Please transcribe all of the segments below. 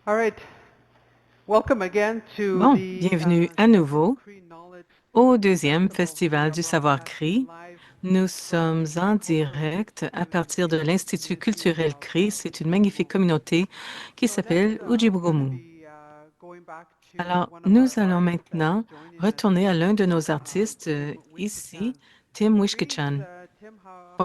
All right. Welcome again to Bon, the bienvenue à second nouveau Cree Knowledge au deuxième Festival. We Festival are du savoir broadcasting CRI. live Nous from sommes the en Cultural direct à partir de Community l'Institut Museum culturel of CRI. C'est une magnifique Ojibwe. communauté qui So next, s'appelle we're going to Ojibwe. be going back to Alors, one of nous our allons artists that is maintenant joining us retourner à here, l'un de nos artistes Tim ici, Wishkachan. Tim Greetings, Wishkachan. Tim.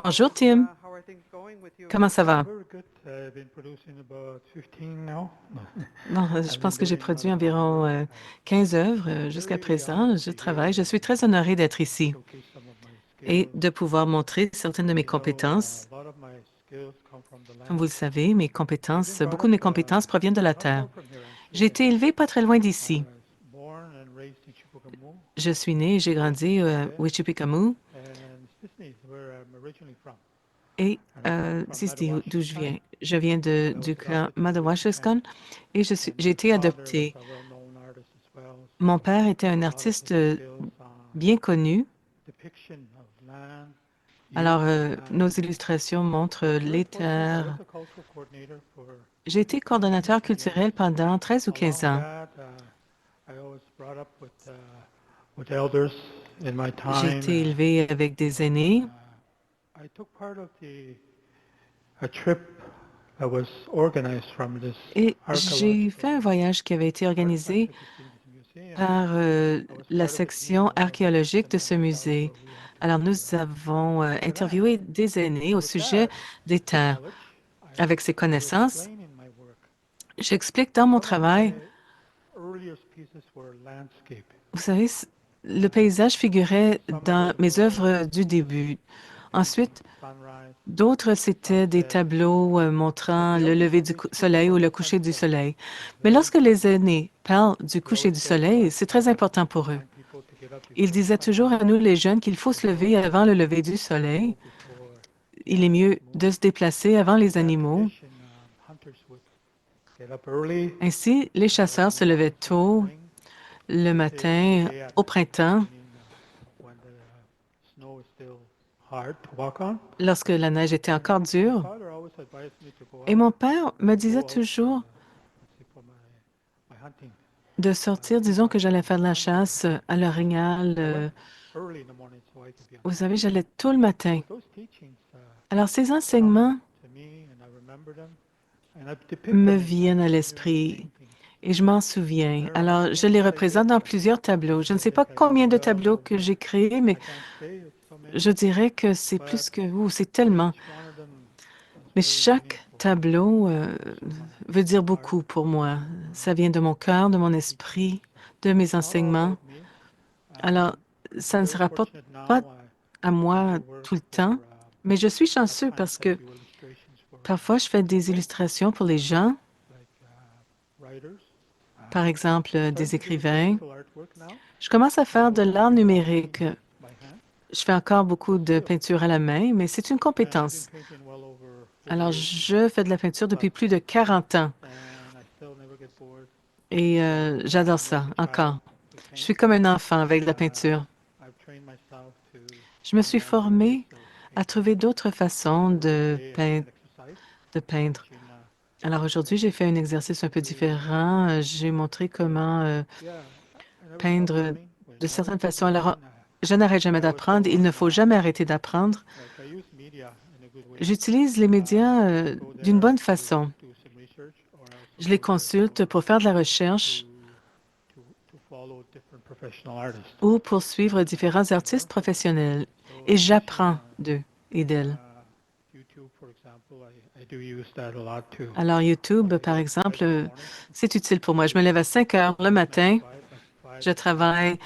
Bonjour, Tim. How are things going with you? Comment ça va? Very good. I've been producing about 15 now. Bon, je I've been pense que j'ai doing a lot produit of environ artwork. 15 œuvres I'm jusqu'à very honored présent. to Je be here travaille. Je suis très honorée d'être ici showcase some of my et skills. de pouvoir montrer certaines de mes You know, compétences. a lot of my skills come from the Comme land. vous le savez, mes I've been compétences, brought beaucoup de up mes compétences proviennent de la not terre. far from here J'ai actually. été élevée pas très loin I d'ici. was born and raised in Chippewa, Je suis née et j'ai grandi à okay, Wichipikamu and Sisney is where I'm originally from. et And I'm coming from si c'est d'où je Madawaska. viens. Je viens And I was du clan adopted to Wishkachan. Madawashaskan et And j'ai my été father was adoptée. a well-known artist as well, Mon so père était un a lot of artiste his skills on bien connu. depiction of land, Alors, use of nos land. illustrations montrent I was very les fortunate. I was terres. a cultural coordinator for J'ai été 19 coordonnateur years. culturel pendant 13 ou 15 Along ans. that, I was brought up with elders in my J'ai time, été élevée avec des and aînés I took part of a trip that was organized from this et j'ai archaeological fait un voyage qui avait été artifact organisé that you see in this museum. par I was la part of a team section of about six archéologique and de a ce half hours musée. where we had to Alors, nous avons look at the land. interviewé des aînés au And with sujet that des terres. knowledge, Avec ces I try to connaissances, explain in my work. j'explique dans mon Some of travail, my earliest pieces were landscape. vous savez, le paysage figurait Some dans others mes were œuvres du début. painting Ensuite, sunrise, d'autres, c'était des sunset. tableaux But montrant the le elders lever du only spoke soleil ou about le the coucher du sunset. soleil. It's Mais very lorsque les important. aînés parlent du They coucher always du say to soleil, us, c'est très important pour eux. young people, to get up Ils before the disaient toujours sunrise, à nous, les jeunes, qu'il faut se to lever go avant le lever du to soleil. go before the Il est animals mieux move. de se déplacer avant With les that animaux. tradition, hunters would get up early, Ainsi, les chasseurs early se levaient mornings in the tôt spring, le the matin, day au after spring, printemps, meaning when the snow is still hard to walk on. lorsque la neige était And encore my dure. father always advised me to Et mon père me disait go out, toujours let's say for my hunting de sortir, disons que j'allais faire de la time. chasse à l'orignal. I went early in the morning so I could be on Vous time. savez, j'allais tôt le matin. So those teachings Alors, ces come enseignements to me and I remember them and I depict me them in viennent à numerous l'esprit paintings. et je m'en souviens. There are Alors, je things les like this représente dans plusieurs tableaux. Je ne sais that pas I combien de developed tableaux que over, j'ai créés, mais I can't say it's so je many, dirais que c'est but plus que vous, c'est tellement. each one of them is Mais very chaque meaningful tableau because of my veut dire heart, beaucoup pour moi. of Ça vient de mon cœur, de mon teachings. esprit, de mes It's not all enseignements. about me. Alors, I'm ça ne se very rapporte fortunate now. pas à I moi do work tout le for, temps, mais je suis at chanceux times parce I que do illustrations for parfois je fais des people, illustrations pour les gens, like writers. par exemple I'm des starting to do écrivains. digital artwork now, Je commence à faire de although l'art I'm not numérique. painting by hand, Je fais encore beaucoup but de still. peinture à la main, mais c'est une And I've been compétence. painting well over 40 Alors, years now, je fais de la peinture plus. depuis plus de 40 ans And I still never get bored. et j'adore I'm like ça a child encore. who Je paints. suis comme un enfant avec de la peinture. I've trained myself to Je me find suis other ways formée of à painting. trouver d'autres façons Today I did an exercise de peindre. teaching Alors aujourd'hui, j'ai fait un exercice un peu to différent. J'ai montré comment yeah, I never stop peindre learning. de When I was certaines façons. Alors, practicing, je n'arrête jamais I always d'apprendre. go Il ne on faut jamais arrêter d'apprendre. like I use media in a good way. J'utilise les médias I go d'une there bonne to façon. do some research, or I also Je les go there consulte pour faire de la to recherche follow different professional artists ou pour suivre différents and learn artistes from them. professionnels. So Et using j'apprends d'eux et d'elles. YouTube, for example, I do use that a lot too. Alors YouTube, When I par get up at 5 exemple, in the morning, c'est utile pour moi. Je me do lève à 5 heures le 9 to matin. 5 and 5 Je to 7. travaille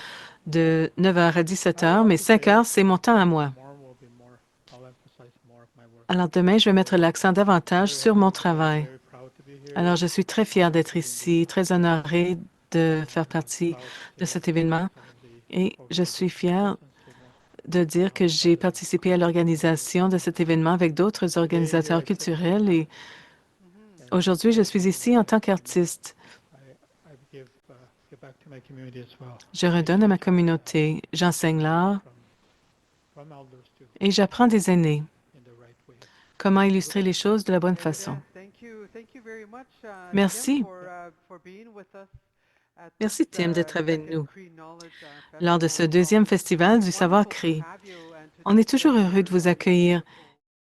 de 9 heures à I 17 have a heures, lot mais to 5 say. heures, c'est mon temps à moi. Tomorrow will be more, I'll emphasize more of my work. Alors demain, je vais mettre So l'accent davantage very sur mon happy today, travail. very proud to be Alors here, je suis très fière d'être participating in this ici, très honorée de faire partie proud to de say cet I've been événement some of the et je suis organization fière members and so more. de dire que j'ai participé à l'organisation de cet événement avec d'autres Today here organisateurs I sit as an culturels et artist, and aujourd'hui, je suis also ici en tant qu'artiste. I give back to my community as well. Je I redonne à ma teach communauté, j'enseigne and learn l'art from elders too et j'apprends des aînés in the right way. comment So illustrer that's les choses de la bonne And façon. thank you, Merci. Merci, Tim, d'être avec nous lors de ce deuxième festival du savoir CRI. On est toujours heureux de vous accueillir